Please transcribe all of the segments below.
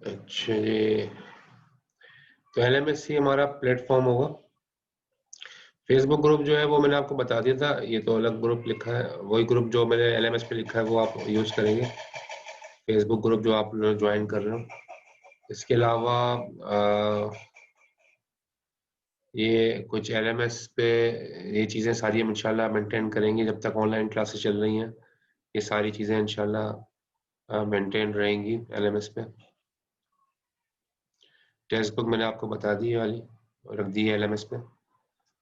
अच्छा जी, तो LMS ही हमारा प्लेटफॉर्म होगा। फेसबुक ग्रुप जो है वो मैंने आपको बता दिया था, ये तो अलग ग्रुप लिखा है, वही ग्रुप जो मैंने LMS पे लिखा है वो आप यूज करेंगे, फेसबुक ग्रुप जो आप ज्वाइन कर रहे हो। इसके अलावा ये कुछ LMS पे ये चीज़ें सारी हम इंशाल्लाह मेंटेन करेंगे जब तक ऑनलाइन क्लासेस चल रही हैं। ये सारी चीज़ें इंशाल्लाह मेंटेन रहेंगी LMS पे। टेक्स्ट बुक मैंने आपको बता दी ये वाली, रख दी है LMS पे।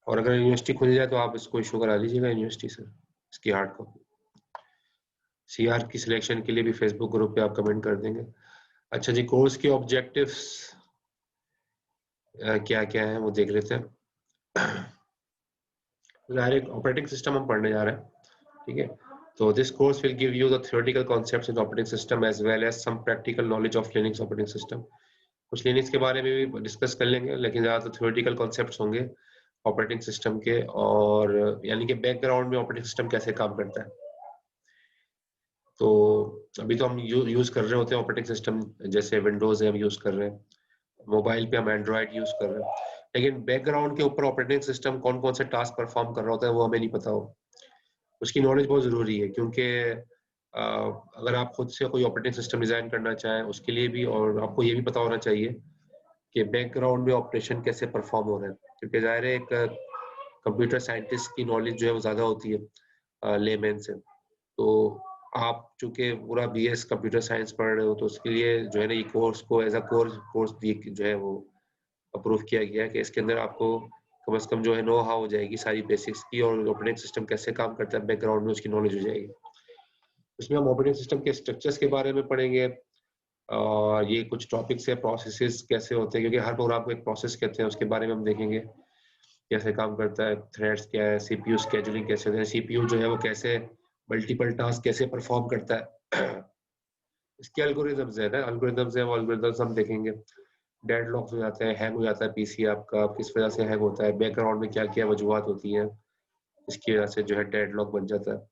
और अगर यूनिवर्सिटी खुल जाए तो आप इसको इशू करा लीजिएगा यूनिवर्सिटी से, इसकी हार्ड कॉपी। CR की सिलेक्शन के लिए भी फेसबुक ग्रुप पे आप कमेंट कर देंगे। अच्छा जी, कोर्स के ऑब्जेक्टिव्स क्या क्या है वो देख लेते हैं। डायरेक्ट ऑपरेटिंग सिस्टम हम पढ़ने जा रहे हैं, ठीक है। तो this course will give you the theoretical concepts in operating system as well as some practical knowledge of Linux operating system. कुछ लिनक्स के बारे में भी डिस्कस कर लेंगे, लेकिन ज़्यादातर थ्योरेटिकल कॉन्सेप्ट्स होंगे ऑपरेटिंग सिस्टम के, और यानी कि बैकग्राउंड में ऑपरेटिंग सिस्टम कैसे काम करता है। तो अभी तो हम यूज कर रहे होते हैं ऑपरेटिंग सिस्टम, जैसे विंडोज है हम यूज कर रहे हैं, मोबाइल पे हम एंड्रॉइड यूज कर रहे हैं, लेकिन बैकग्राउंड के ऊपर ऑपरेटिंग सिस्टम कौन कौन से टास्क परफॉर्म कर रहा होता है वो हमें नहीं पता हो। उसकी नॉलेज बहुत ज़रूरी है, क्योंकि अगर आप खुद से कोई ऑपरेटिंग सिस्टम डिज़ाइन करना चाहें उसके लिए भी, और आपको ये भी पता होना चाहिए कि बैकग्राउंड में ऑपरेशन कैसे परफॉर्म हो रहा है, क्योंकि ज़ाहिर है एक कंप्यूटर साइंटिस्ट की नॉलेज जो है वो ज़्यादा होती है लेमैन से। तो आप चूंकि पूरा BS कंप्यूटर साइंस पढ़ रहे हो, तो उसके लिए जो है ना ये कोर्स को एज अ कोर्स जो है वो अप्रूव किया गया है कि इसके अंदर आपको कम से कम जो है नो हाउ हो जाएगी सारी बेसिक्स की, और ऑपरेटिंग सिस्टम कैसे काम करता है बैकग्राउंड में उसकी नॉलेज हो जाएगी। उसमें हम ऑपरेटिंग सिस्टम के स्ट्रक्चर्स के बारे में पढ़ेंगे, और ये कुछ टॉपिक्स है, प्रोसेसेस कैसे होते हैं, क्योंकि हर प्रोग्राम को एक प्रोसेस कहते हैं, उसके बारे में हम देखेंगे कैसे काम करता है, थ्रेड्स क्या है, CPU स्केजुलिंग कैसे होता है, CPU जो है वो कैसे मल्टीपल टास्क कैसे परफॉर्म करता है। इसके एल्गोरिदम्स है ना, एल्गोरिदम्स है, वो एल्गोरिदम्स हम देखेंगे। डेडलॉक्स हो जाते हैं, हैंग हो जाता है PC आपका, किस वजह से हैंग होता है, बैकग्राउंड में क्या क्या वजूहत होती हैं इसकी वजह से जो है डेडलॉक बन जाता है,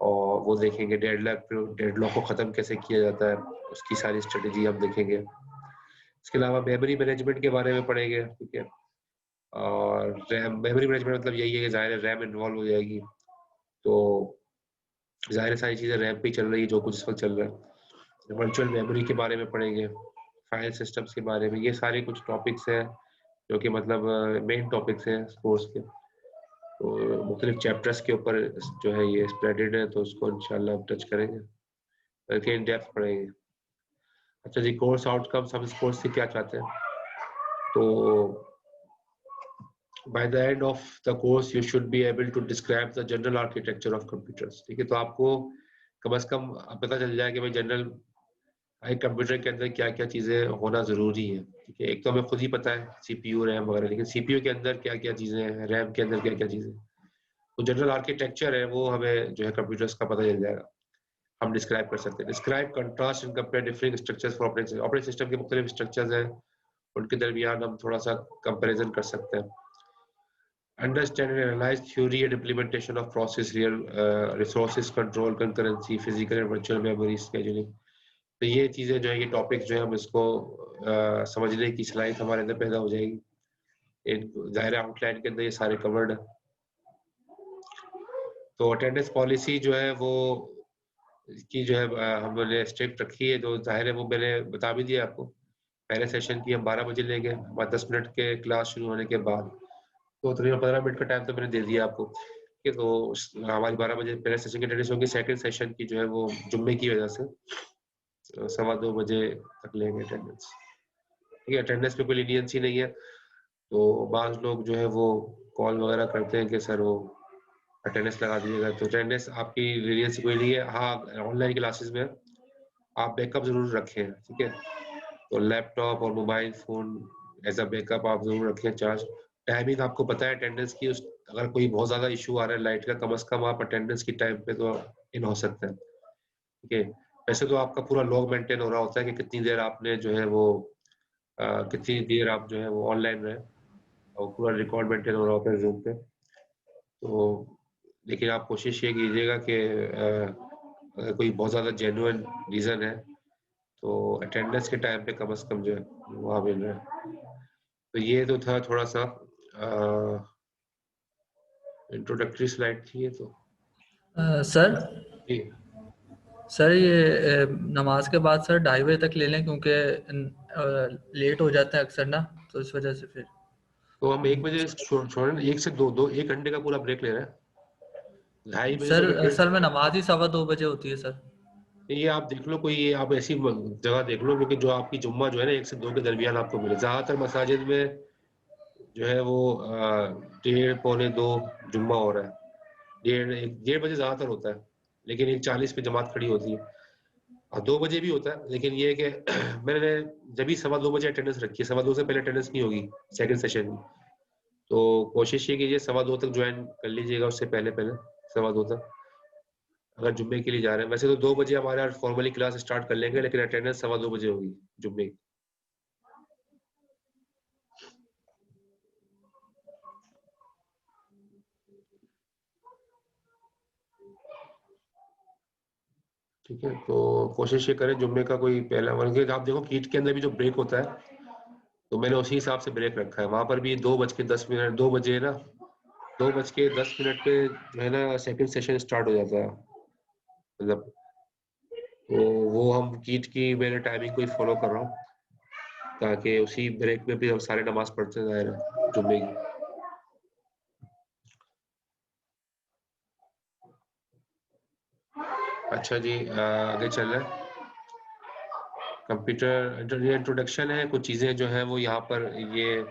और वो देखेंगे डेडलॉक को ख़त्म कैसे किया जाता है, उसकी सारी स्ट्रेटेजी हम देखेंगे। इसके अलावा मेमोरी मैनेजमेंट के बारे में पढ़ेंगे, ठीक है। और रैम, मेमोरी मैनेजमेंट मतलब यही है कि ज़ाहिर है रैम इन्वॉल्व हो जाएगी, तो ज़ाहिर है सारी चीज़ें रैम पे ही चल रही है जो कुछ इस वक्त चल रहा है। वर्चुअल मेमोरी के बारे में पढ़ेंगे, फाइल सिस्टम्स के बारे में, ये सारे कुछ टॉपिक्स हैं जो कि मतलब मेन टॉपिक्स हैं कोर्स के। तो मुख्तलिफ चैप्टर्स के ऊपर जो है ये स्प्रेडेड है, तो उसको इंशाल्लाह हम टच करेंगे, बल्कि इन डेप्थ पढ़ेंगे। अच्छा जी, कोर्स आउटकम्स हम इस कोर्स से क्या चाहते हैं, तो by the end of the course you should be able to describe the general architecture of computers, ठीक है। तो आपको कम से कम पता चल जाए कि भाई जनरल एक कंप्यूटर के अंदर क्या क्या चीजें होना जरूरी है, ठीक है। एक तो हमें खुद ही पता है CPU रैम वगैरह, लेकिन CPU के अंदर क्या क्या चीजें हैं, रैम के अंदर क्या क्या चीजें, तो जनरल आर्किटेक्चर है वो हमें जो है कंप्यूटर्स का पता चल जाएगा, हम डिस्क्राइब कर सकते हैं। Describe contrast and compare different structures for operating system के मुख्तलिफ स्ट्रक्चर्स हैं, उनके दरमियान हम थोड़ा सा कंपेरिजन कर सकते हैं। Understand and analyze theory and implementation of process real resources control concurrency physical and virtual memory scheduling। तो ये चीजें जो है, ये टॉपिक जो है हम इसको समझने की सलाहियत हमारे अंदर पैदा हो जाएगी। एक ज़ाहिर आउटलाइन के अंदर ये सारे कवर्ड है। तो अटेंडेंस पॉलिसी जो है वो की जो है हमने स्ट्रिक्ट रखी है, तो जाहिर है वो मैंने बता भी दिया आपको। पहले सेशन की हम 12 बजे लेंगे, 10 मिनट के क्लास शुरू होने के बाद, तो तकरीबन 15 मिनट का टाइम तो मैंने दे दिया आपको, ठीक है। तो हमारी 12 बजे पहले सेशन की अटेंडेंस होगी, सेकंड सेशन की जो है वो जुम्मे की वजह से 2:15 बजे तक लेंगे अटेंडेंस, ठीक है। अटेंडेंस पे कोई लीनियंसी नहीं है, तो बाज़ लोग जो है वो कॉल वगैरह करते हैं कि सर वो अटेंडेंस लगा दीजिएगा, तो अटेंडेंस आपकी लीनियंसी कोई नहीं है। हाँ, ऑनलाइन क्लासेस में आप बैकअप ज़रूर रखें, ठीक है। तो लैपटॉप और mobile phone as a backup आप ज़रूर रखें चार्ज। टाइमिंग आपको पता है अटेंडेंस की, उस अगर कोई बहुत ज़्यादा इश्यू आ रहा है लाइट का, कम से कम आप अटेंडेंस की टाइम पे तो इन हो सकते हैं, ठीक है। वैसे तो आपका पूरा लॉग मेंटेन हो रहा होता है कि कितनी देर आपने जो है वो कितनी देर आप जो है वो ऑनलाइन रहे, और पूरा रिकॉर्ड मेंटेन हो रहा होता है ज़ूम पे। तो लेकिन आप कोशिश ये कीजिएगा कि अगर कोई बहुत ज़्यादा जेन्युइन रीज़न है तो अटेंडेंस के टाइम पे कम से कम जो है वहाँ मिल रहा है। तो ये तो था थोड़ा सा इंट्रोडक्टरी स्लाइड थी ये तो। सर जी, सर ये नमाज के बाद सर 2:30 बजे तक ले लें, क्योंकि लेट हो जाते हैं अक्सर ना, तो इस वजह से फिर। तो हम 1 बजे छोड़े, 1 से 2 1 घंटे का पूरा ब्रेक ले रहे हैं। 2:30 बजे तो सर फिर डेढ़, असल में नमाज ही 2:15 बजे होती है सर। ये आप देख लो, कोई ये आप ऐसी जगह देख लो क्योंकि जो आपकी जुम्मा जो है ना 1 से 2 के दरमियान आपको मिले। ज़्यादातर मसाजिद में जो है वो 1:30 पौने 2 जुम्मा हो रहा है। 1:30 बजे ज़्यादातर होता है, लेकिन 1:40 पे जमात खड़ी होती है। 2 बजे भी होता है, लेकिन ये है कि मैंने जब भी 2:15 बजे अटेंडेंस रखी है, 2:15 से पहले अटेंडेंस नहीं होगी सेकंड सेशन की। तो कोशिश ये कीजिए 2:15 तक ज्वाइन कर लीजिएगा, उससे पहले पहले 2:15 तक, अगर जुम्मे के लिए जा रहे हैं। वैसे तो 2 बजे हमारे यहाँ फॉर्मली क्लास स्टार्ट कर लेंगे, लेकिन अटेंडेंस 2:15 बजे होगी जुम्मे की। ठीक है, तो कोशिश ये करें जुम्मे का कोई पहला वर्ग। आप देखो कीट के अंदर भी जो ब्रेक होता है, तो मैंने उसी हिसाब से ब्रेक रखा है। वहां पर भी 2:10 2 बजे ना 2:10 पे जो है ना सेकंड सेशन स्टार्ट हो जाता है, मतलब। तो वो हम कीट की मैंने टाइमिंग को ही फॉलो कर रहा हूँ, ताकि उसी ब्रेक में भी हम सारे नमाज पढ़ते जाए रहे जुम्मे की। अच्छा जी, आगे चल रहे हैं। कंप्यूटर इंट्रोडक्शन है, कुछ चीज़ें जो हैं वो यहाँ पर ये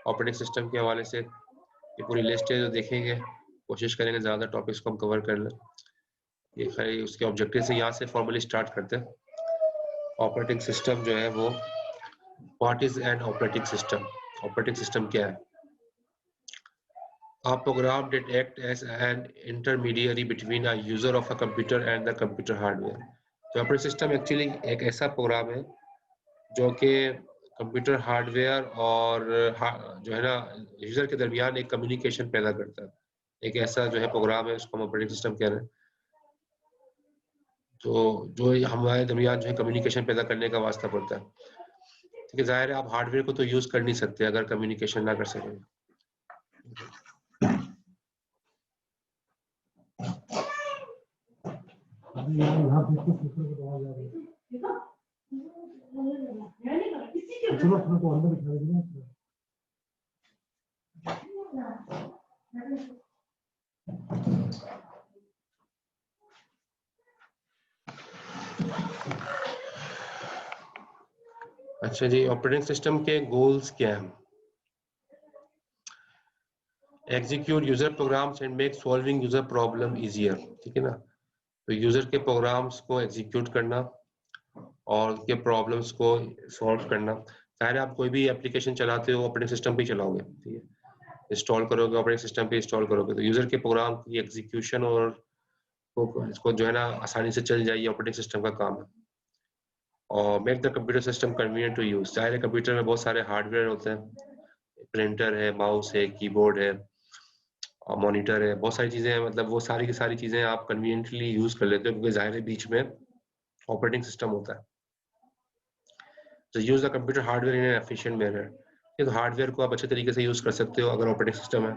ऑपरेटिंग सिस्टम के हवाले से ये पूरी लिस्ट है जो देखेंगे। कोशिश करेंगे ज़्यादा टॉपिक्स को हम कवर कर लें। ये खैर उसके ऑब्जेक्टिव से यहाँ से फॉर्मली स्टार्ट करते हैं। ऑपरेटिंग सिस्टम जो है वो, what is an operating system? Operating system क्या है? A program that act as an intermediary between a user of a computer and the computer hardware. तो ऑपरेटिंग सिस्टम एक्चुअली एक ऐसा प्रोग्राम है जो कि कंप्यूटर हार्डवेयर और जो है ना यूजर के दरमियान एक कम्युनिकेशन पैदा करता है। एक ऐसा जो है प्रोग्राम है, उसको हम ऑपरेटिंग सिस्टम कह रहे हैं। तो जो हमारे दरमियान जो है कम्युनिकेशन पैदा करने का वास्ता पड़ता है, ठीक है। जाहिर है आप हार्डवेयर को तो यूज कर नहीं सकते अगर कम्युनिकेशन ना कर सकें। अच्छा जी, ऑपरेटिंग सिस्टम के गोल्स क्या हैं? Execute user programs and make solving user problem easier, ठीक है ना। तो यूजर के प्रोग्राम्स को एग्जीक्यूट करना और उनके प्रॉब्लम्स को सॉल्व करना। जाहिर है आप कोई भी एप्लीकेशन चलाते हो ऑपरेटिंग सिस्टम पे ही चलाओगे, ठीक है। इंस्टॉल करोगे ऑपरेटिंग सिस्टम पे इंस्टॉल करोगे, तो यूजर के प्रोग्राम की एग्जीक्यूशन और इसको जो है ना आसानी से चल जाए, ऑपरेटिंग सिस्टम का काम है। और make the computer system convenient to use. जाहिर है कंप्यूटर में बहुत सारे हार्डवेयर होते हैं, प्रिंटर है, माउस है, कीबोर्ड है और मॉनिटर है, बहुत सारी चीजें हैं। मतलब वो सारी की सारी चीजें आप कन्वीनियंटली यूज कर लेते हो क्योंकि जाहिर है बीच में ऑपरेटिंग सिस्टम होता है। तो use the computer hardware in an efficient manner. ये तो हार्डवेयर को आप अच्छे तरीके से यूज कर सकते हो अगर ऑपरेटिंग सिस्टम है।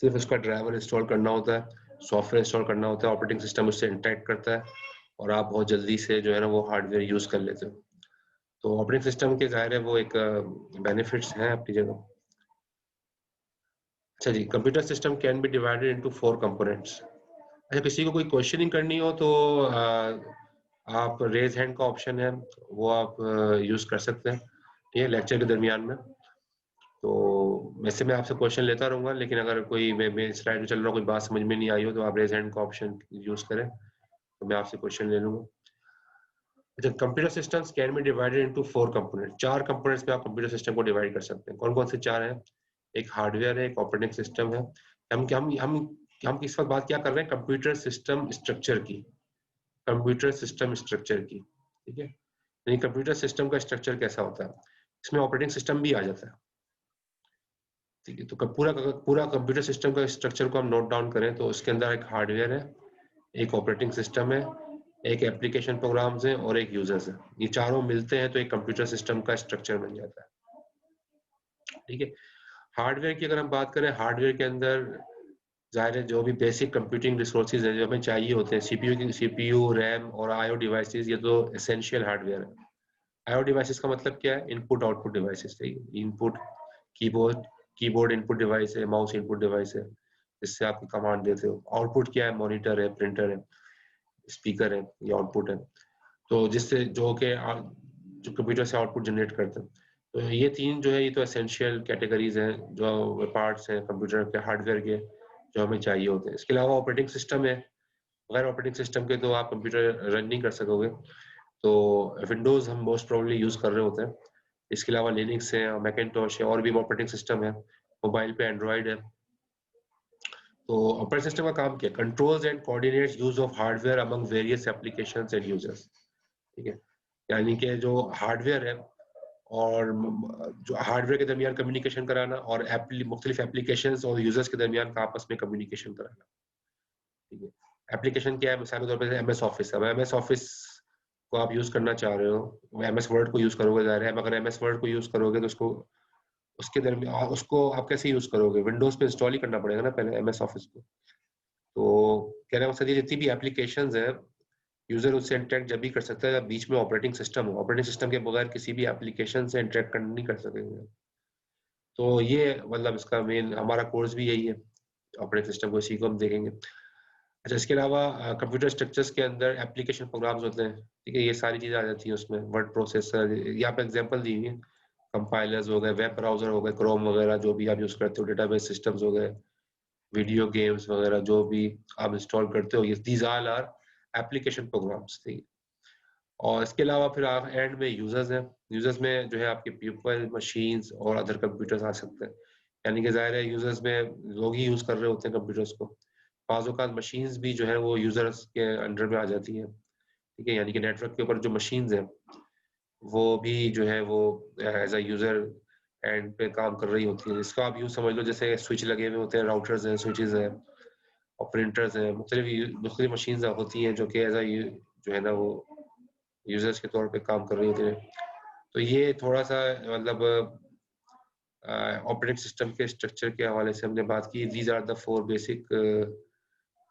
सिर्फ उसका ड्राइवर इंस्टॉल करना होता है, सॉफ्टवेयर इंस्टॉल करना होता है, ऑपरेटिंग सिस्टम उससे इंटरेक्ट करता है और आप बहुत जल्दी से जो है ना वो हार्डवेयर यूज कर लेते हो। तो ऑपरेटिंग सिस्टम के जाहिर है वो एक बेनिफिट्स हैं अपनी जगह। अच्छा जी, computer system can be divided into 4 components. अच्छा, किसी को कोई क्वेश्चनिंग करनी हो तो आप रेज हैंड का ऑप्शन है, वो आप यूज कर सकते हैं, ठीक है, लेक्चर के दरमियान में। तो वैसे मैं आपसे क्वेश्चन लेता रहूंगा, लेकिन अगर कोई मैं स्लाइड में चल रहा हूँ, कोई बात समझ में नहीं आई हो तो आप रेज हैंड का ऑप्शन यूज करें, तो मैं आपसे क्वेश्चन ले लूंगा। अच्छा, computer systems can be divided into 4 component. 4 components में आप कंप्यूटर सिस्टम को डिवाइड कर सकते हैं। कौन कौन से 4 हैं? एक हार्डवेयर है, एक ऑपरेटिंग सिस्टम है। हम इस वक्त बात क्या कर रहे हैं? कंप्यूटर सिस्टम स्ट्रक्चर की, कंप्यूटर सिस्टम स्ट्रक्चर की, ठीक है। यानी कंप्यूटर सिस्टम का स्ट्रक्चर कैसा होता है, इसमें ऑपरेटिंग सिस्टम भी आ जाता है, ठीक है। तो पूरा कंप्यूटर सिस्टम का स्ट्रक्चर को हम नोट डाउन करें तो उसके अंदर एक हार्डवेयर है, एक ऑपरेटिंग सिस्टम है, एक एप्लीकेशन प्रोग्राम्स है और एक यूजर्स है। ये चारों मिलते हैं तो एक कंप्यूटर सिस्टम का स्ट्रक्चर बन जाता है, ठीक है। हार्डवेयर की अगर हम बात करें, हार्डवेयर के अंदर जाहिर है जो भी बेसिक कंप्यूटिंग रिसोर्सेज है जो हमें चाहिए होते हैं, सीपीयू, रैम और आईओ डिवाइसेस, ये तो एसेंशियल हार्डवेयर है। आईओ डिवाइसेस का मतलब क्या है? Input output devices, input keyboard, keyboard input device है, माउस इनपुट डिवाइस है, जिससे आप कमांड देते हो। आउटपुट क्या है? मॉनिटर है, प्रिंटर है, स्पीकर है, ये आउटपुट है। तो जिससे जो कंप्यूटर से आउटपुट जनरेट करते हैं। तो ये तीन जो है, ये तो एसेंशियल कैटेगरीज हैं, जो पार्ट्स हैं कंप्यूटर के, हार्डवेयर के, जो हमें चाहिए होते हैं। इसके अलावा ऑपरेटिंग सिस्टम है। अगर ऑपरेटिंग सिस्टम के तो आप कंप्यूटर रन नहीं कर सकोगे। तो विंडोज हम मोस्ट प्रोबेबली यूज कर रहे होते हैं। इसके अलावा लिनक्स है, मैकिन्टॉश है, और भी ऑपरेटिंग सिस्टम है। मोबाइल पे एंड्रॉइड है। तो ऑपरेटिंग सिस्टम का काम क्या है? Controls and coordinates use of hardware among various applications and users, ठीक है। यानी कि जो हार्डवेयर है और जो हार्डवेयर के दरमियान कम्युनिकेशन कराना, और मुख्तलिफ एप्लीकेशंस और यूजर्स के दरमियान का आपस में कम्युनिकेशन कराना, ठीक है। एप्लीकेशन क्या है? मिसाल के तौर पर एम एस ऑफिस। अब एम एस ऑफिस को आप यूज करना चाह रहे हो, एम एस वर्ड को यूज करोगे, ज़ाहिर है। अगर एम एस वर्ड को यूज करोगे तो उसके दरमियान उसको आप कैसे यूज करोगे? विंडोज पे इंस्टॉल ही करना पड़ेगा ना पहले एम एस ऑफिस को। तो कहने का मकसद ये, जितनी भी एप्लीकेशंस है, यूजर उससे इंटरेक्ट जब भी कर सकता है जब बीच में ऑपरेटिंग सिस्टम हो। ऑपरेटिंग सिस्टम के बगैर किसी भी एप्लीकेशन से इंटरेक्ट नहीं कर सकेंगे। तो ये मतलब इसका मेन हमारा कोर्स भी यही है, ऑपरेटिंग सिस्टम को, इसी को हम देखेंगे। अच्छा, इसके अलावा कंप्यूटर स्ट्रक्चर्स के अंदर एप्लीकेशन प्रोग्राम्स होते हैं, ठीक है। ये सारी चीजें आ जाती हैं उसमें, वर्ड प्रोसेसर, यहाँ पे एग्जांपल दी हुई है। कंपाइलर्स हो गए, वेब ब्राउजर हो गए, क्रोम वगैरह जो भी आप यूज करते हो, डेटाबेस सिस्टम्स हो गए, वीडियो गेम्स वगैरह जो भी आप इंस्टॉल करते हो, ये these all are application programs, ठीक है। और इसके अलावा फिर आप एंड में यूजर्स हैं। यूजर्स में जो है आपके पीपल, मशीन्स और अदर कंप्यूटर्स आ सकते हैं। यानी कि जाहिर है यूजर्स में लोग ही यूज कर रहे होते हैं कंप्यूटर्स को। बाज़ मशीन्स भी जो है वो यूजर्स के अंडर में आ जाती हैं, ठीक है। यानी कि नेटवर्क के ऊपर जो मशीन्स हैं वो भी जो है वो एज अ यूजर एंड पे काम कर रही होती है। इसका आप यूज समझ लो जैसे स्विच लगे हुए होते हैं, राउटर्स हैं, स्विचेस हैं और प्रिंटर्स हैं, मुख्तलिफ मशीन्स होती हैं जो कि एज अ जो है ना वो यूजर्स के तौर पे काम कर रही होती है। तो ये थोड़ा सा मतलब ऑपरेटिंग सिस्टम के स्ट्रक्चर के हवाले से हमने बात की। These are the 4 basic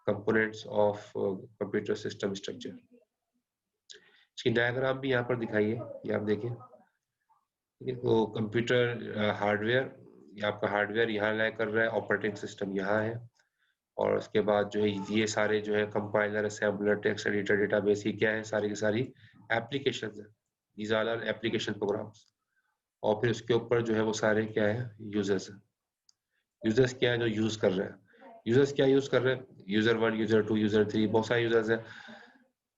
components of computer system structure. इसकी डायग्राम भी यहाँ पर दिखाई है, ये आप देखें, ठीक है। तो कंप्यूटर हार्डवेयर, ये आपका हार्डवेयर यहाँ लाई कर रहा है, ऑपरेटिंग सिस्टम यहाँ है, और उसके बाद जो है ये सारे जो है compiler, assembler, text editor, database, ये क्या है? सारी की सारी एप्लीकेशंस है। These are application programs. और फिर उसके ऊपर जो है वो सारे क्या है? यूजर्स है। यूजर्स क्या है? जो यूज कर रहे हैं। यूजर्स क्या यूज कर रहे हैं? यूजर 1, यूजर 2, यूजर 3, बहुत सारे यूजर्स हैं,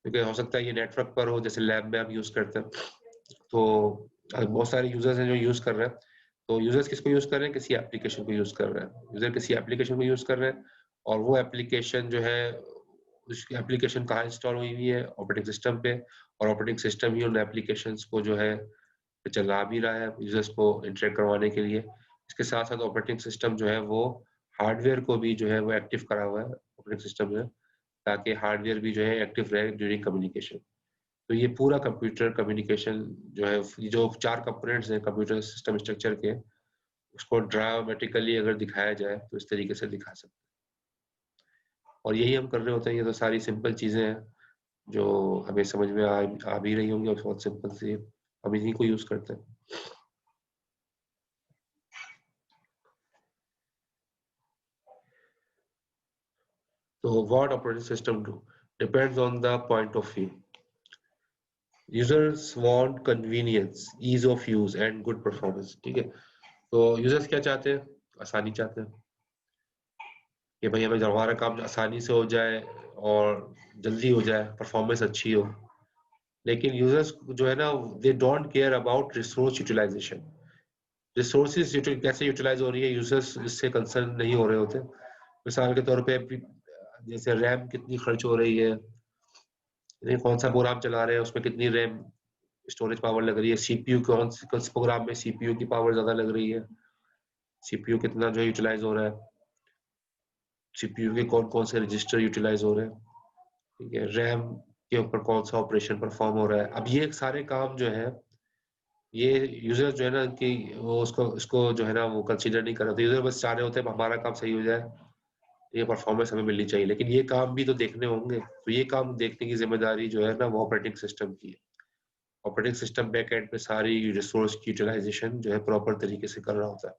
क्योंकि हो सकता है ये नेटवर्क पर हो, जैसे लैब में हम यूज करते हैं। तो बहुत सारे यूजर्स हैं जो यूज कर रहे हैं। तो यूजर्स किसको यूज कर रहे हैं? किसी एप्लीकेशन को यूज कर रहे हैं। यूजर किसी एप्लीकेशन को यूज कर रहे हैं, और वो एप्लीकेशन जो है, उसकी एप्लीकेशन कहाँ इंस्टॉल हुई हुई है? ऑपरेटिंग सिस्टम पे। और ऑपरेटिंग सिस्टम ही उन एप्लीकेशंस को जो है चला भी रहा है यूजर्स को इंटरेक्ट करवाने के लिए। इसके साथ साथ ऑपरेटिंग सिस्टम जो है वो हार्डवेयर को भी जो है वो एक्टिव करा हुआ है ऑपरेटिंग सिस्टम में, ताकि हार्डवेयर भी जो है एक्टिव रहे ड्यूरिंग कम्युनिकेशन। तो ये पूरा कंप्यूटर कम्युनिकेशन जो है, ये जो 4 कंपोनेंट्स हैं कंप्यूटर सिस्टम स्ट्रक्चर के, उसको ड्रामेटिकली अगर दिखाया जाए तो इस तरीके से दिखा सकते हैं। और यही हम कर रहे होते हैं। ये तो सारी सिंपल चीजें हैं जो हमें समझ में आ भी रही होंगी, और बहुत सिंपल सी हम इन्हीं को यूज करते हैं। तो what operating system do depends on the point of view. Users want convenience, ease of use and good performance. ठीक है, तो यूजर्स क्या चाहते हैं? आसानी चाहते हैं कि भाई हमें हमारा काम आसानी से हो जाए और जल्दी हो जाए, परफॉर्मेंस अच्छी हो। लेकिन यूजर्स जो है ना, they don't care about resource utilisation. Resources कैसे यूटिलाइज हो रही है, यूजर्स इससे कंसर्न नहीं हो रहे होते। मिसाल के तौर पे जैसे रैम कितनी खर्च हो रही है, कौन सा प्रोग्राम चला रहे हैं, उसमें कितनी रैम स्टोरेज पावर लग रही है, सीपीयू कौन से प्रोग्राम में सीपीयू की पावर ज्यादा लग रही है, सीपीयू कितना जो यूटिलाइज हो रहा है, सीपीयू के कौन कौन से रजिस्टर यूटिलाइज हो रहे हैं, ठीक है, रैम के ऊपर कौन सा ऑपरेशन परफॉर्म हो रहा है। अब ये सारे काम जो है, ये यूजर जो है ना कि वो उसको इसको जो है ना वो कंसीडर नहीं कर रहे, तो यूजर बस चाह रहे होते हैं हमारा काम सही हो जाए, ये परफॉर्मेंस हमें मिलनी चाहिए। लेकिन ये काम भी तो देखने होंगे, तो ये काम देखने की जिम्मेदारी जो है ना वो ऑपरेटिंग सिस्टम की है। ऑपरेटिंग सिस्टम बैक एंड पे सारी रिसोर्स की यूटिलाइजेशन जो है प्रॉपर तरीके से कर रहा होता है।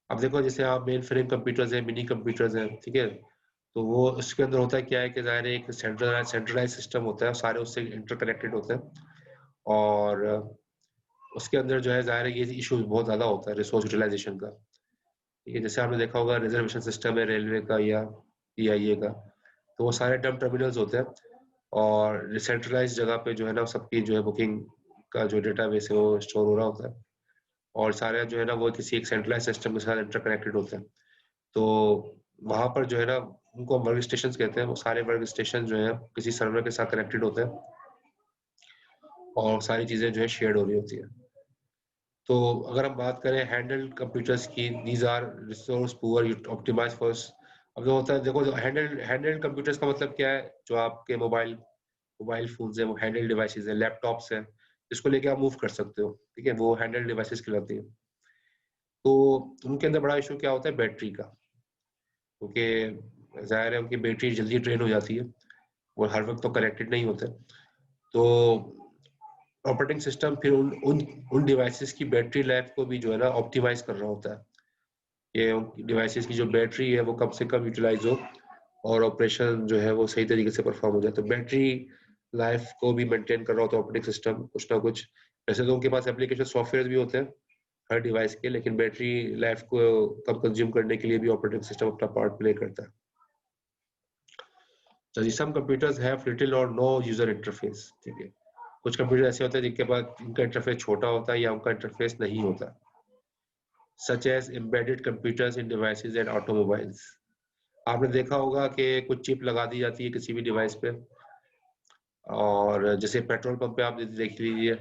अब देखो जैसे आप मेन फ्रेम कंप्यूटर्स है, मिनी कंप्यूटर्स है, ठीक है, तो वो उसके अंदर होता है क्या है कि ज़ाहिर है एक सेंट्रलाइज सिस्टम होता है, सारे उससे इंटरकनेक्टेड होते हैं, और उसके अंदर जो है ज़ाहिर है ये इशू बहुत ज़्यादा होता है रिसोर्स यूटिलाइजेशन का। ठीक है, जैसे आपने देखा होगा रिजर्वेशन सिस्टम है रेलवे का या पीआईए का, तो वो सारे डंप टर्मिनल्स होते हैं, और डिसेंट्रलाइज जगह पे जो है ना सबकी जो है बुकिंग का जो डेटाबेस है वो स्टोर हो रहा होता है, और सारे जो है ना वो किसी एक सेंट्रलाइज सिस्टम के साथ इंटरकनेक्टेड होते हैं। तो वहां पर जो है ना उनको वर्क स्टेशन कहते हैं, वो सारे वर्क स्टेशन जो है किसी सर्वर के साथ कनेक्टेड होते हैं, और सारी चीजें जो है शेयर्ड हो रही होती है। तो अगर हम बात करें हैंडल्ड कंप्यूटर्स की, these are resource poor optimise for. अब जो होता है देखो, हैंडल्ड कंप्यूटर्स का मतलब क्या है, जो आपके मोबाइल फोन्स है, वो हैंडल्ड डिवाइसेस है, लैपटॉप्स है, इसको लेके आप मूव कर सकते हो, ठीक है, वो हैंडल्ड डिवाइसेस कहलाती है। तो उनके अंदर बड़ा इशू क्या होता है, बैटरी का, क्योंकि जाहिर है उनकी बैटरी जल्दी ड्रेन हो जाती है, वो हर वक्त तो कनेक्टेड नहीं होते। तो ऑपरेटिंग सिस्टम फिर उन डिवाइसेस की बैटरी लाइफ को भी जो है ना ऑप्टिमाइज कर रहा होता है, ये डिवाइसेस की जो बैटरी है वो कम से कम यूटिलाइज हो और ऑपरेशन जो है वो सही तरीके से परफॉर्म हो जाए। तो बैटरी लाइफ को भी मेंटेन कर रहा होता है ऑपरेटिंग सिस्टम कुछ ना कुछ। वैसे तो उनके पास एप्लीकेशन सॉफ्टवेयर भी होते हैं हर डिवाइस के, लेकिन बैटरी लाइफ को कम कंज्यूम करने के लिए भी ऑपरेटिंग सिस्टम अपना पार्ट प्ले करता है। So some computers have little or no user interface, ठीक है, कुछ कंप्यूटर ऐसे होते हैं जिनके पास इनका इंटरफेस छोटा होता है या उनका इंटरफेस नहीं होता, such as embedded computers in devices and automobiles। आपने देखा होगा कि कुछ चिप लगा दी जाती है किसी भी डिवाइस पे, और जैसे पेट्रोल पंप पे आप देख लीजिए,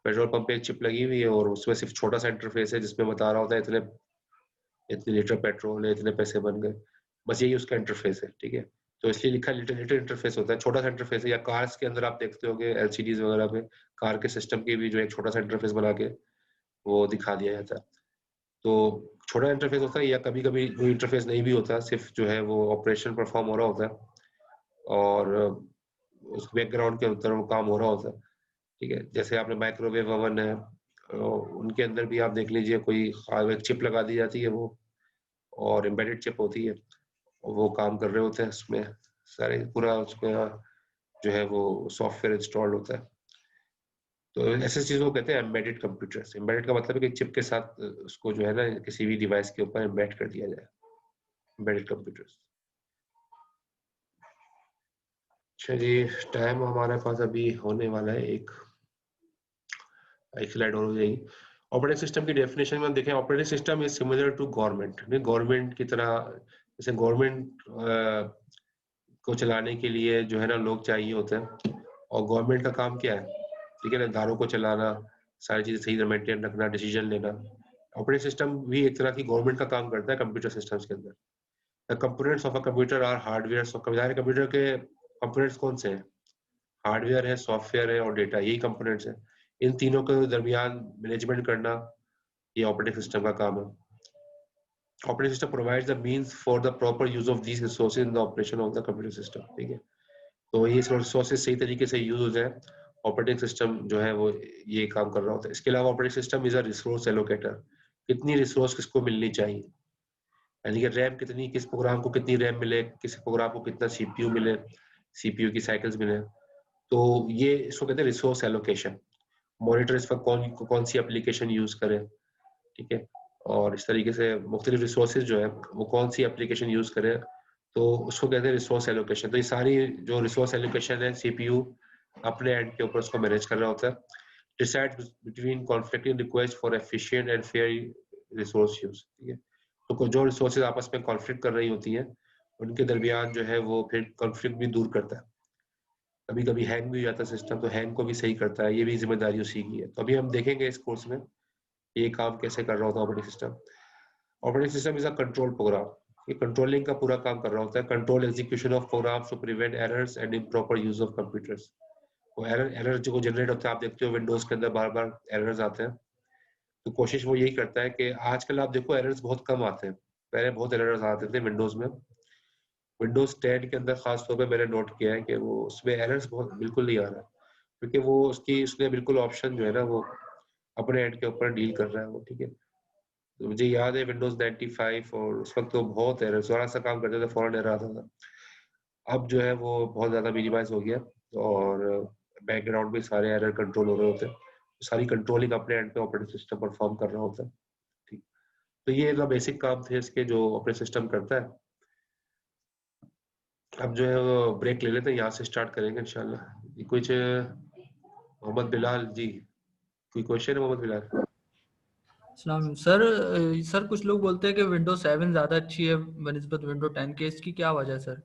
पेट्रोल पंप पे एक चिप लगी हुई है और उसमें सिर्फ छोटा सा इंटरफेस है जिसमें बता रहा होता है इतने लीटर पेट्रोल है, इतने पैसे बन गए, बस यही उसका इंटरफेस है, ठीक है। तो इसलिए लिखा लिटिल लिटिल इंटरफेस होता है, छोटा सा इंटरफेस है। या कार्स के अंदर आप देखते होंगे एलसीडीज वगैरह पे कार के सिस्टम के भी जो एक छोटा सा इंटरफेस बना के वो दिखा दिया जाता है। तो छोटा इंटरफेस होता है, या कभी कभी वो इंटरफेस नहीं भी होता, सिर्फ जो है वो ऑपरेशन परफॉर्म हो रहा होता है और उस बैकग्राउंड के अंदर वो काम हो रहा होता है, ठीक है। जैसे आपने माइक्रोवेव ओवन है, उनके अंदर भी आप देख लीजिए कोई एक चिप लगा दी जाती है, वो और एम्बेडेड चिप होती है, वो काम कर रहे होते हैं उसमें, सारे पूरा उसमें जो है वो सॉफ्टवेयर इंस्टॉल्ड होता है। तो ऐसे चीजों को कहते हैं एम्बेडेड कंप्यूटर्स। एम्बेडेड का मतलब है कि चिप के साथ उसको जो है ना किसी भी डिवाइस के ऊपर एम्बेड कर दिया जाए, एम्बेडेड कंप्यूटर्स। अच्छा जी, टाइम हमारे पास अभी होने वाला है, एक स्लाइड और हो जाएगी। ऑपरेटिंग सिस्टम की डेफिनेशन में देखें, operating system is similar to government. Government की तरह, जैसे गवर्नमेंट को चलाने के लिए जो है ना लोग चाहिए होते हैं, और गवर्नमेंट का काम क्या है, ठीक है ना, इदारों को चलाना, सारी चीजें सही से मेंटेन रखना, डिसीजन लेना। ऑपरेटिंग सिस्टम भी एक तरह की गवर्नमेंट का काम करता है कंप्यूटर सिस्टम्स के अंदर। The components of a computer are hardware. Computer के कंपोनेंट्स कौन से हैं, हार्डवेयर है, सॉफ्टवेयर है और डेटा, यही कंपोनेंट्स है। इन तीनों के दरमियान मैनेजमेंट करना ये ऑपरेटिंग सिस्टम का काम है। Operating system provides the means for the proper use of these resources in the operation of the computer system, ठीक है। तो ये रिसोर्सेज सही तरीके से यूज हो जाए, ऑपरेटिंग सिस्टम जो है वो ये काम कर रहा होता है। इसके अलावा operating system is a resource allocator, कितनी रिसोर्स किसको मिलनी चाहिए, यानी कि रैम कितनी, किस प्रोग्राम को कितनी रैम मिले, किस प्रोग्राम को कितना सीपीयू मिले, सीपीयू की साइकिल्स मिले। तो ये इसको कहते हैं रिसोर्स एलोकेशन। मॉनिटर इस पर कौन सी एप्लीकेशन यूज करे, ठीक है, और इस तरीके से मुख्तलिफ रिसोर्सेज जो है वो कौन सी एप्लीकेशन यूज करे, तो उसको कहते हैं रिसोर्स एलोकेशन। तो ये सारी जो रिसोर्स एलोकेशन है सीपीयू अपने एंड के ऊपर उसको मैनेज कर रहा होता है। Decide between conflicting request for efficient and fair resource use, ठीक है। तो जो रिसोर्सेज आपस में कॉन्फ्लिक्ट कर रही होती हैं उनके दरमियान जो है वो फिर कॉन्फ्लिक्ट भी दूर करता है। कभी कभी हैंग भी हो जाता है सिस्टम, तो हैंग को भी सही करता है, ये भी जिम्मेदारी उसी की है। तो अभी हम देखेंगे इस कोर्स में ये काम कैसे कर रहा होता है operating system. Operating system is a control program, ये कंट्रोलिंग का पूरा काम कर रहा होता है। Control execution of programs to prevent errors and improper use of computers. वो एरर जो जनरेट होता है, आप देखते हो विंडोज के अंदर बार बार एरर्स आते हैं, तो कोशिश वो यही करता है कि आजकल आप देखो एरर्स बहुत कम आते हैं, पहले बहुत एरर्स आते थे विंडोज में। विंडोज 10 के अंदर खास तौर पे मैंने नोट किया है कि वो उसमें एरर्स बहुत बिल्कुल नहीं आ रहा, क्योंकि वो उसने बिल्कुल ऑप्शन जो है ना वो अपने एंड के ऊपर डील कर रहा है वो, ठीक है। तो मुझे याद है विंडोज 95 और उस वक्त तो बहुत एरर, थोड़ा सा काम करते थे फौरन एरर आता था। अब जो है वो बहुत ज्यादा मिनिमाइज हो गया और बैकग्राउंड में सारे एरर कंट्रोल हो रहे होते हैं, सारी कंट्रोलिंग अपने एंड पे ऑपरेटिंग सिस्टम परफॉर्म कर रहा होता है, ठीक। तो ये मतलब बेसिक काम थे इसके जो ऑपरेटिंग सिस्टम करता है। अब जो है वो ब्रेक ले लेते हैं, यहाँ से स्टार्ट करेंगे इंशाल्लाह। कुछ मोहम्मद बिलाल जी, कोई क्वेश्चन है मोहम्मद बिलाल? सर, सर कुछ लोग बोलते हैं कि विंडोज 7 ज़्यादा अच्छी है बनिस्बत विंडो 10 के, इसकी क्या वजह है सर?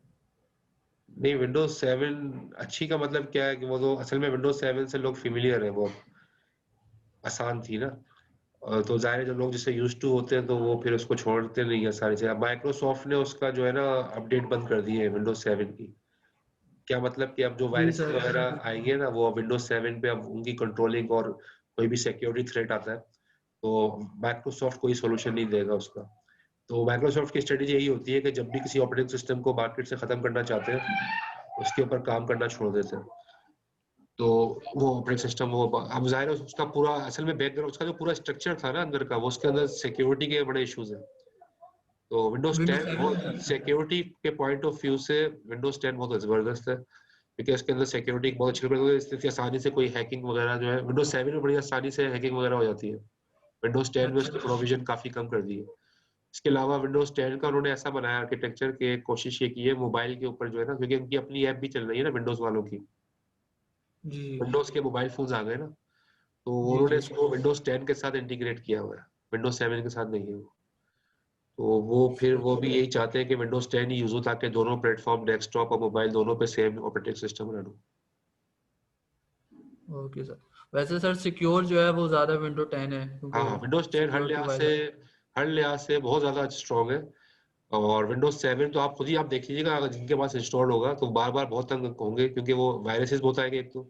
नहीं, विंडोज 7 अच्छी का मतलब क्या है कि वो तो असल में विंडोज 7 से लोग फेमिलियर है, वो आसान थी ना। और तो जाहिर है जब लोग जिससे यूज टू होते हैं तो वो फिर उसको छोड़ते नहीं है सारी चीजें। माइक्रोसॉफ्ट ने उसका जो है ना अपडेट बंद कर दी है विंडोज 7 की। क्या मतलब कि अब जो जी वायरसेस सर। वगैरह आएंगे ना वो विंडोज 7 पे अब उनकी कंट्रोलिंग और कोई भी सिक्योरिटी थ्रेट आता है तो माइक्रोसॉफ्ट कोई सोल्यूशन नहीं देगा उसका। तो माइक्रोसॉफ्ट की स्ट्रेटेजी यही होती है कि जब भी किसी ऑपरेटिंग सिस्टम को मार्केट से खत्म करना चाहते हैं उसके ऊपर काम करना छोड़ देते हैं। तो वो ऑपरेटिंग सिस्टम वो अब जाहिर है उसका पूरा असल में बैकग्राउंड, उसका जो पूरा स्ट्रक्चर था ना अंदर का, वो उसके अंदर सिक्योरिटी के बड़े इश्यूज हैं। तो विंडोज विंडोज 10 7 बहुत सिक्योरिटी के पॉइंट ऑफ व्यू से विंडोज 10 बहुत जबरदस्त है, क्योंकि इसके अंदर सिक्योरिटी बहुत अच्छी है। इतनी आसानी से कोई हैकिंग वगैरह जो है विंडोज 7 में बड़ी आसानी से हैकिंग वगैरह हो जाती है। विंडोज 10 में अच्छा। उसकी प्रोविजन काफी कम कर दी है। इसके अलावा विंडोज 10 का उन्होंने ऐसा बनाया आर्किटेक्चर के, कोशिश ये की है मोबाइल के ऊपर जो है ना, क्योंकि उनकी अपनी ऐप भी चल रही है ना विंडोज वालों की, जी विंडोज के मोबाइल फोन्स आ गए ना, तो जी उन्होंने जी। इसको विंडोज 10 के साथ इंटीग्रेट किया हुआ है, विंडोज 7 के साथ नहीं है वो। तो वो फिर वो भी यही चाहते हैं कि विंडोज 10 ही यूज हो ताकि दोनों प्लेटफॉर्म डेस्कटॉप और मोबाइल दोनों पे सेम ऑपरेटिंग सिस्टम रन हो। Okay sir. वैसे सर सिक्योर जो है वो ज़्यादा विंडो 10 है, हाँ क्योंकि हाँ, विंडोज 10 सिक्योरिटी वाइज। हर लिहाज से बहुत ज्यादा स्ट्रॉन्ग है। और विंडोज 7 तो आप खुद ही आप देख लीजिएगा, अगर जिनके पास इंस्टॉल होगा तो बार बार बहुत तंग होंगे, क्योंकि वो वायरसेस बहुत आएंगे एक तो।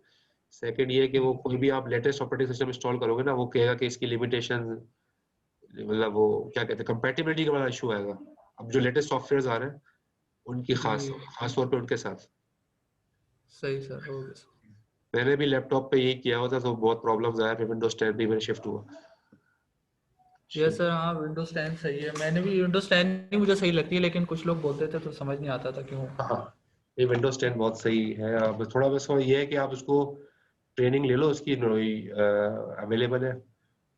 सेकंड ये है कि वो कोई भी आप लेटेस्ट ऑपरेटिंग सिस्टम इंस्टॉल करोगे ना वो कहेगा कि इसकी लिमिटेशन, मतलब वो क्या कहते हैं कंपैटिबिलिटी का बड़ा इशू आएगा। अब जो लेटेस्ट सॉफ्टवेयर आ रहे हैं उनकी खास जी खास तौर पे उनके साथ। सही सर, ओके सर। मैंने भी लैपटॉप पे यही किया हुआ था तो बहुत प्रॉब्लम्स आया, फिर विंडोज 10 भी मैंने शिफ्ट हुआ। यस सर, हाँ विंडोज 10 सही है, मैंने भी विंडोज 10 ही मुझे सही लगती है, लेकिन कुछ लोग बोलते थे तो समझ नहीं आता था क्यों। हाँ, ये विंडोज 10 बहुत सही है। अब थोड़ा बस वो ये है कि आप उसको ट्रेनिंग ले लो उसकी, अवेलेबल है।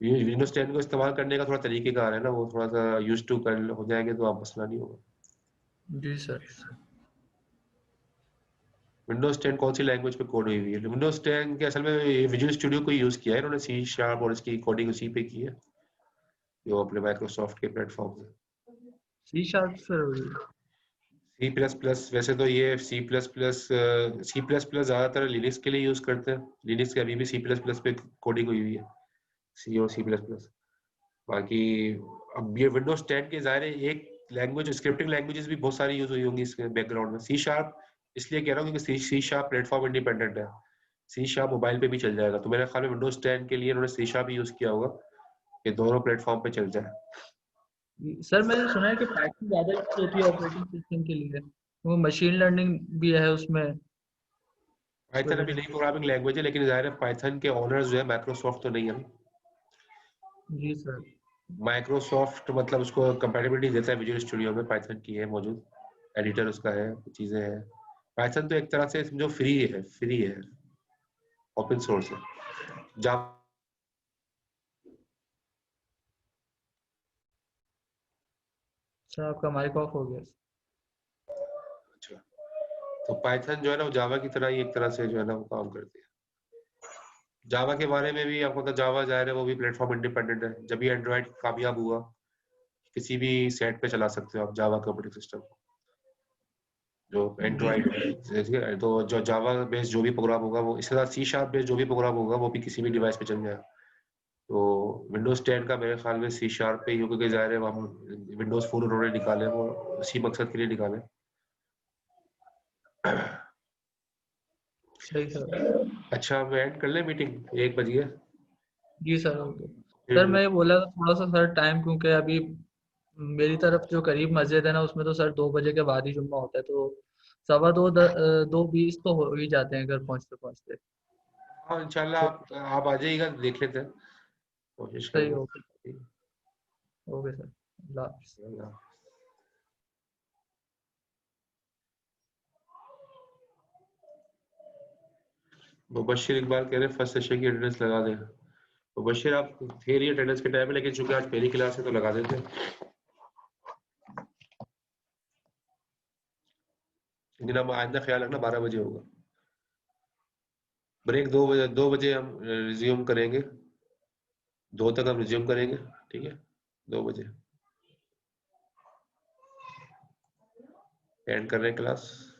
विंडोज 10 को इस्तेमाल करने का थोड़ा तरीकेकार है ना, वो थोड़ा सा यूज टू कर हो जाएंगे तो आप मसला नहीं होगा। जी सर। विंडोज 10 कौन सी लैंग्वेज पे कोड हुई हुई है? विंडोज 10 के असल में विजुअल स्टूडियो को यूज किया है इन्होंने, सी शार्प और इसकी कोडिंग उसी पे की है जो अपने माइक्रोसॉफ्ट के प्लेटफॉर्म है। C sharp sir. C plus plus, वैसे तो ये सी प्लस प्लस ज्यादातर लिनक्स के लिए यूज करते हैं। लिनक्स के अभी भी सी प्लस प्लस पे कोडिंग हुई हुई है, सी और सी प्लस प्लस। बाकी अब ये विंडोज 10 के ज़ाहिर है एक लैंग्वेज, स्क्रिप्टिंग लैंग्वेजेस भी बहुत सारी यूज हुई होंगी इसके बैकग्राउंड में। सी शार्प इसलिए कह रहा हूँ क्योंकि सी शार्प प्लेटफॉर्म इंडिपेंडेंट है, सी शार्प मोबाइल पे भी चल जाएगा। तो मेरे ख्याल में विंडोज 10 के लिए उन्होंने सी शार्प यूज किया होगा कि दोनों प्लेटफॉर्म पे चल जाए। सर मैंने सुना है कि पाइथन ज़्यादा यूज होती है ऑपरेटिंग सिस्टम के लिए, वो मशीन लर्निंग भी है उसमें, इस पाइथन वजह अभी से। नई प्रोग्रामिंग लैंग्वेज है, लेकिन जाहिर है पाइथन के ओनर्स जो है माइक्रोसॉफ्ट तो नहीं है। जी सर। माइक्रोसॉफ्ट मतलब उसको कंपैटिबिलिटी देता है विजुअल स्टूडियो में, पाइथन की है मौजूद, एडिटर उसका है, चीजें हैं। पाइथन तो एक तरह से समझो फ्री है, ओपन सोर्स है। जावा सर आपका माइक ऑफ हो गया। अच्छा, तो पाइथन जो है ना वो जावा की तरह ही एक तरह से जो है ना वो काम करती है। जावा के बारे में भी आपको, तो जावा जाहिर है वो भी प्लेटफॉर्म इंडिपेंडेंट है। जब भी एंड्रॉइड कामयाब हुआ, किसी भी सेट पे चला सकते हो आप जावा का ऑपरेटिंग सिस्टम, जो जी एंड्रॉइड है। देखिए, तो जो जावा बेस्ड जो भी प्रोग्राम होगा वो, इसके साथ सी शार्प बेस्ड जो भी प्रोग्राम होगा वो भी किसी भी डिवाइस पे चल जाएगा। तो विंडोज 10 का मेरे ख्याल में सी शार्प पे ही हो, क्योंकि जाहिर है हम विंडोज फोन उन्होंने निकाले, वो उसी मकसद के लिए निकाले। सही सर। अच्छा, मैं ऐड कर ले मीटिंग, 1 बज गया। जी सर ओके। सर फिर मैं ये बोला था थोड़ा सा सर टाइम, क्योंकि अभी मेरी तरफ जो करीब मस्जिद है ना उसमें तो सर 2 बजे के बाद ही जुम्मा होता है, तो 2:15 2:20 तो हो ही जाते हैं घर पहुंचते पहुंचते। हाँ इंशाल्लाह, तो आप आ जाइएगा, देख लेते हैं, कोशिश सही करेंगे। ओके। ओके सर, अल्लाह हाफिज़। मुबश्शिर इकबाल कह रहे हैं फर्स्ट सेशन की अटेंडेंस लगा दें। मुबश्शिर आप थे नहीं अटेंडेंस के टाइम में, लेकिन चूंकि आज पहली क्लास है तो लगा देते हैं। लेकिन अब आइंदा ख्याल रखना 12 बजे होगा। ब्रेक 2 बजे, 2 बजे हम रिज्यूम करेंगे, 2 तक हम रिज्यूम करेंगे, ठीक है, 2 बजे एंड कर रहे हैं क्लास।